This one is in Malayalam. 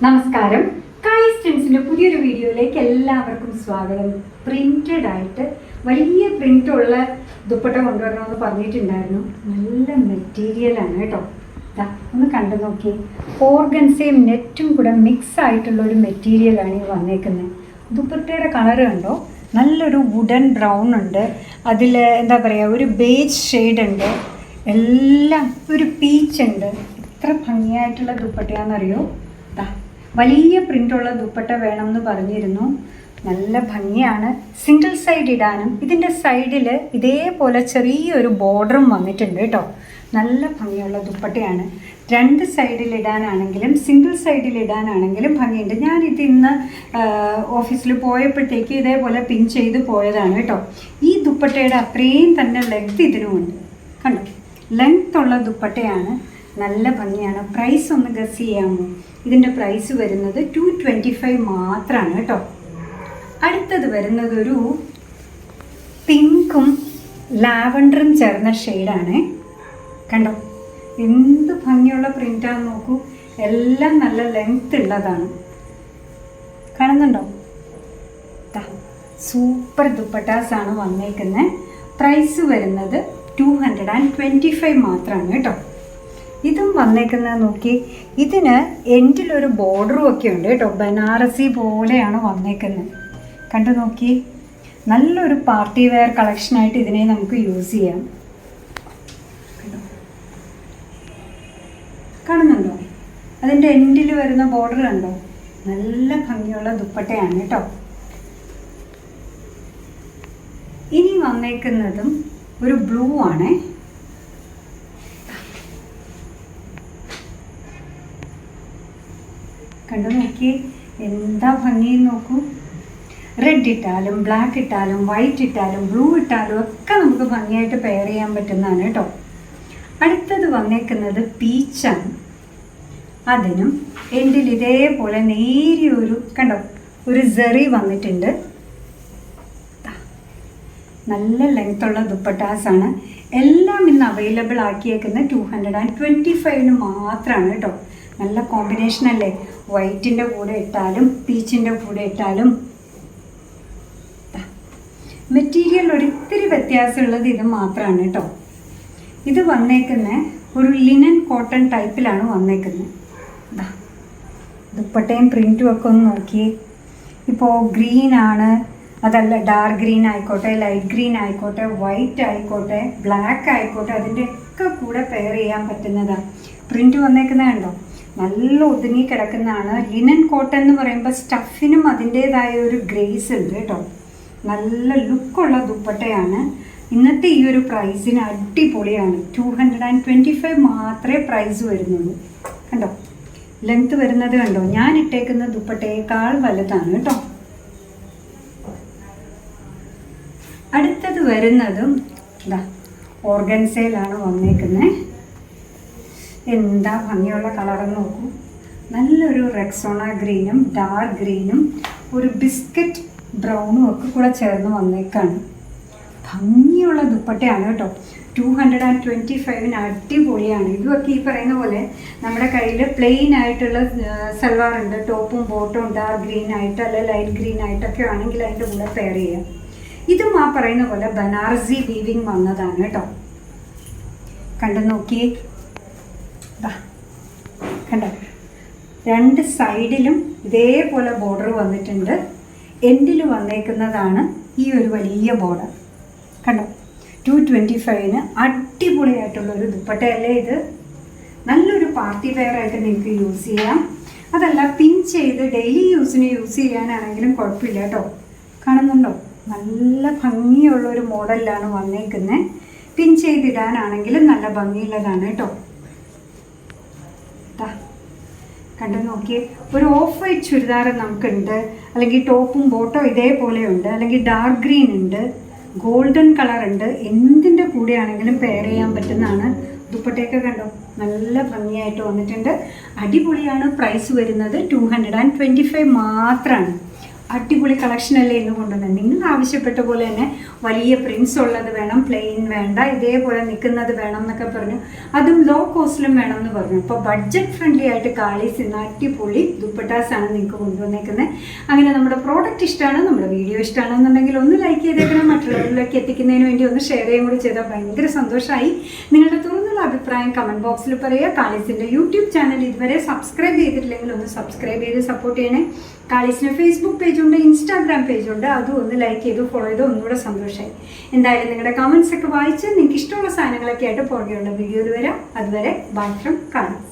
നമസ്കാരം. കായ് സ്റ്റിൻസിൻ്റെ പുതിയൊരു വീഡിയോയിലേക്ക് എല്ലാവർക്കും സ്വാഗതം. പ്രിന്റഡ് ആയിട്ട് വലിയ പ്രിൻ്റുള്ള ദുപ്പട്ട കൊണ്ടുവരണമെന്ന് പറഞ്ഞിട്ടുണ്ടായിരുന്നു. നല്ല മെറ്റീരിയലാണ് കേട്ടോ. ഒന്ന് കണ്ടു നോക്കി. ഓർഗൻസയും നെറ്റും കൂടെ മിക്സ് ആയിട്ടുള്ള ഒരു മെറ്റീരിയലാണ് ഈ വന്നേക്കുന്നത്. ദുപ്പട്ടയുടെ കളർ കണ്ടോ, നല്ലൊരു വുഡൻ ബ്രൗൺ ഉണ്ട്, അതിൽ എന്താ പറയുക ഒരു ബേജ് ഷെയ്ഡ് ഉണ്ട്, എല്ലാം ഒരു പീച്ച് ഉണ്ട്. എത്ര ഭംഗിയായിട്ടുള്ള ദുപ്പട്ടയാണെന്നറിയോ. വലിയ പ്രിൻ്റുള്ള ദുപ്പട്ട വേണമെന്ന് പറഞ്ഞിരുന്നു. നല്ല ഭംഗിയാണ്. സിംഗിൾ സൈഡ് ഇടാനും ഇതിൻ്റെ സൈഡിൽ ഇതേപോലെ ചെറിയൊരു ബോർഡറും വന്നിട്ടുണ്ട് കേട്ടോ. നല്ല ഭംഗിയുള്ള ദുപ്പട്ടയാണ്. രണ്ട് സൈഡിൽ ഇടാനാണെങ്കിലും സിംഗിൾ സൈഡിൽ ഇടാനാണെങ്കിലും ഭംഗിയുണ്ട്. ഞാനിത് ഇന്ന് ഓഫീസിൽ പോയപ്പോഴത്തേക്ക് ഇതേപോലെ പിൻ ചെയ്ത് പോയതാണ് കേട്ടോ. ഈ ദുപ്പട്ടയുടെ അത്രയും തന്നെ ലെങ്ത് ഇതിനുമുണ്ട്. കണ്ടോ, ലെങ്ത് ഉള്ള ദുപ്പട്ടയാണ്. നല്ല ഭംഗിയാണ്. പ്രൈസ് ഒന്ന് ഗസ് ചെയ്യാമോ? ഇതിൻ്റെ പ്രൈസ് വരുന്നത് 225 മാത്രമാണ് കേട്ടോ. അടുത്തത് വരുന്നത് ഒരു പിങ്കും ലാവൻഡറും ചേർന്ന ഷെയ്ഡാണ്. കണ്ടോ, എന്ത് ഭംഗിയുള്ള പ്രിൻ്റാന്ന് നോക്കൂ. എല്ലാം നല്ല ലെങ്ത് ഉള്ളതാണ്. കാണുന്നുണ്ടോ? സൂപ്പർ ദുപ്പട്ടാസാണ് വന്നേക്കുന്നത്. പ്രൈസ് വരുന്നത് 225 മാത്രമാണ് കേട്ടോ. ഇതും വന്നേക്കുന്നത് നോക്കി. ഇതിന് എൻഡിലൊരു ബോർഡറും ഒക്കെ ഉണ്ട് കേട്ടോ. ബനാറസി പോലെയാണ് വന്നേക്കുന്നത്. കണ്ടു നോക്കി. നല്ലൊരു പാർട്ടി വെയർ കളക്ഷനായിട്ട് ഇതിനെ നമുക്ക് യൂസ് ചെയ്യാം. കാണുന്നുണ്ടോ? അതിൻ്റെ എൻഡിൽ വരുന്ന ബോർഡർ കണ്ടോ? നല്ല ഭംഗിയുള്ള ദുപ്പട്ടയാണ് കേട്ടോ. ഇനി വന്നേക്കുന്നതും ഒരു ബ്ലൂ ആണ്. കണ്ടു നോക്കി, എന്താ ഭംഗി നോക്കൂ. റെഡ് ഇട്ടാലും ബ്ലാക്ക് ഇട്ടാലും വൈറ്റ് ഇട്ടാലും ബ്ലൂ ഇട്ടാലും ഒക്കെ നമുക്ക് ഭംഗിയായിട്ട് പെയർ ചെയ്യാൻ പറ്റുന്നതാണ് കേട്ടോ. അടുത്തത് വന്നേക്കുന്നത് പീച്ചാണ്. അതിനും എൻഡിൽ ഇതേപോലെ നേരിയൊരു കണ്ടോ ഒരു സെറി വന്നിട്ടുണ്ട്. നല്ല ലെങ്ത്തുള്ള ദുപ്പട്ടാസാണ്. എല്ലാം ഇന്ന് അവൈലബിൾ ആക്കിയേക്കുന്നത് 225 മാത്രമാണ് കേട്ടോ. നല്ല കോമ്പിനേഷൻ അല്ലേ? വൈറ്റിൻ്റെ കൂടെ ഇട്ടാലും പീച്ചിൻ്റെ കൂടെ ഇട്ടാലും. മെറ്റീരിയൽ ഒരിത്തിരി വ്യത്യാസമുള്ളത് ഇത് മാത്രമാണ് കേട്ടോ. ഇത് വന്നേക്കുന്നത് ഒരു ലിനൻ കോട്ടൺ ടൈപ്പിലാണ് വന്നേക്കുന്നത്. ദുപ്പട്ടയും പ്രിൻറ്റും ഒക്കെ ഒന്ന് നോക്കി. ഇപ്പോൾ ഗ്രീനാണ്, അതല്ല ഡാർക്ക് ഗ്രീൻ ആയിക്കോട്ടെ, ലൈറ്റ് ഗ്രീൻ ആയിക്കോട്ടെ, വൈറ്റ് ആയിക്കോട്ടെ, ബ്ലാക്ക് ആയിക്കോട്ടെ, അതിൻ്റെ ഒക്കെ കൂടെ പെയർ ചെയ്യാൻ പറ്റുന്നതാണ്. പ്രിൻറ്റ് വന്നേക്കുന്നത് കണ്ടോ, നല്ല ഒതുങ്ങി കിടക്കുന്നതാണ്. ലിനൻ കോട്ടൺ എന്ന് പറയുമ്പോൾ സ്റ്റഫിനും അതിൻ്റേതായ ഒരു ഗ്രേസ് ഉണ്ട് കേട്ടോ. നല്ല ലുക്കുള്ള ദുപ്പട്ടയാണ്. ഇന്നത്തെ ഈ ഒരു പ്രൈസിന് അടിപൊളിയാണ്. 225 മാത്രമേ പ്രൈസ് വരുന്നുള്ളൂ. കണ്ടോ, ലെങ്ത് വരുന്നത് കണ്ടോ. ഞാൻ ഇട്ടേക്കുന്ന ദുപ്പട്ടയേക്കാൾ വലുതാണ് കേട്ടോ. അടുത്തത് വരുന്നതും ഓർഗൻസയിലാണ് വന്നേക്കുന്നത്. എന്താ ഭംഗിയുള്ള കളറെന്ന് നോക്കൂ. നല്ലൊരു റെക്സോണ ഗ്രീനും ഡാർക്ക് ഗ്രീനും ഒരു ബിസ്ക്കറ്റ് ബ്രൗണും ഒക്കെ കൂടെ ചേർന്ന് വന്നേക്കാണ്. ഭംഗിയുള്ള ദുപ്പട്ടയാണ് കേട്ടോ. 225 അടിപൊളിയാണ്. ഇതുമൊക്കെ ഈ പറയുന്ന പോലെ നമ്മുടെ കയ്യിൽ പ്ലെയിൻ ആയിട്ടുള്ള സൽവാർ ഉണ്ട്, ടോപ്പും ബോട്ടും ഡാർക്ക് ഗ്രീൻ ആയിട്ട് അല്ലെ ലൈറ്റ് ഗ്രീൻ ആയിട്ടൊക്കെ ആണെങ്കിൽ അതിൻ്റെ കൂടെ പെയർ ചെയ്യാം. ഇതും ആ പറയുന്ന പോലെ ബനാറസി വീവിങ് വന്നതാണ് കേട്ടോ. കണ്ടു നോക്കിയേ. കണ്ടോ, രണ്ട് സൈഡിലും ഇതേപോലെ ബോർഡർ വന്നിട്ടുണ്ട്. എൻഡിൽ വന്നേക്കുന്നതാണ് ഈ ഒരു വലിയ ബോർഡർ. കണ്ടോ, 225 അടിപൊളിയായിട്ടുള്ളൊരു ദുപ്പട്ടയല്ലേ ഇത്. നല്ലൊരു പാർട്ടി വെയർ ആയിട്ട് നിങ്ങൾക്ക് യൂസ് ചെയ്യാം. അതല്ല പിൻ ചെയ്ത് ഡെയിലി യൂസിന് യൂസ് ചെയ്യാനാണെങ്കിലും കുഴപ്പമില്ല കേട്ടോ. കാണുന്നുണ്ടോ, നല്ല ഭംഗിയുള്ളൊരു മോഡലിലാണ് വന്നേക്കുന്നത്. പിൻ ചെയ്തിടാനാണെങ്കിലും നല്ല ഭംഗിയുള്ളതാണ് കേട്ടോ. കണ്ടു നോക്കിയേ. ഒരു ഓഫ് വൈറ്റ് ചുരിദാർ നമുക്കുണ്ട്, അല്ലെങ്കിൽ ടോപ്പും ബോട്ടോ ഇതേപോലെ ഉണ്ട്, അല്ലെങ്കിൽ ഡാർക്ക് ഗ്രീൻ ഉണ്ട്, ഗോൾഡൻ കളർ ഉണ്ട്. എന്തിൻ്റെ കൂടെയാണെങ്കിലും പെയർ ചെയ്യാൻ പറ്റുന്നതാണ്. ദുപ്പട്ടയൊക്കെ കണ്ടോ, നല്ല ഭംഗിയായിട്ട് വന്നിട്ടുണ്ട്. അടിപൊളിയാണ്. പ്രൈസ് വരുന്നത് 225 മാത്രമാണ്. അടിപൊളി കളക്ഷൻ അല്ലേ ഇന്ന് കൊണ്ടുവന്നത്. നിങ്ങൾ ആവശ്യപ്പെട്ട പോലെ തന്നെ വലിയ പ്രിൻസ് ഉള്ളത് വേണം, പ്ലെയിൻ വേണ്ട, ഇതേപോലെ നിൽക്കുന്നത് വേണം എന്നൊക്കെ പറഞ്ഞു. അതും ലോ കോസ്റ്റിലും വേണം എന്ന് പറഞ്ഞു. അപ്പോൾ ബഡ്ജറ്റ് ഫ്രണ്ട്ലി ആയിട്ട് കാളീസ് ഇന്ന് അടിപൊളി ദുപ്പട്ടാസാണ് നിങ്ങൾക്ക് കൊണ്ടുവന്നേക്കുന്നത്. അങ്ങനെ നമ്മുടെ പ്രോഡക്റ്റ് ഇഷ്ടമാണ്, നമ്മുടെ വീഡിയോ ഇഷ്ടമാണെന്നുണ്ടെങ്കിൽ ഒന്ന് ലൈക്ക് ചെയ്തേക്കണം. മറ്റുള്ളവരിലേക്ക് എത്തിക്കുന്നതിന് വേണ്ടി ഒന്ന് ഷെയർ ചെയ്യുകയും കൂടി ചെയ്താൽ ഭയങ്കര സന്തോഷമായി. നിങ്ങളുടെ തുറന്നുള്ള അഭിപ്രായം കമൻറ്റ് ബോക്സിൽ പറയുക. കാളീസിൻ്റെ യൂട്യൂബ് ചാനൽ ഇതുവരെ സബ്സ്ക്രൈബ് ചെയ്തിട്ടില്ലെങ്കിൽ ഒന്ന് സബ്സ്ക്രൈബ് ചെയ്ത് സപ്പോർട്ട് ചെയ്യണേ. കാളീസിന് ഫേസ്ബുക്ക് പേജുണ്ട്, ഇൻസ്റ്റാഗ്രാം പേജുണ്ട്, അതും ഒന്ന് ലൈക്ക് ചെയ്ത് ഫോളോ ചെയ്ത് ഒന്നുകൂടെ സന്തോഷമായി. എന്തായാലും നിങ്ങളുടെ കമൻസ് ഒക്കെ വായിച്ച് നിങ്ങൾക്ക് ഇഷ്ടമുള്ള സാധനങ്ങളൊക്കെ ആയിട്ട് പുറകെയുള്ള വീഡിയോയിൽ വരാം. അതുവരെ ബൈ ഫ്രം കാളീസ്.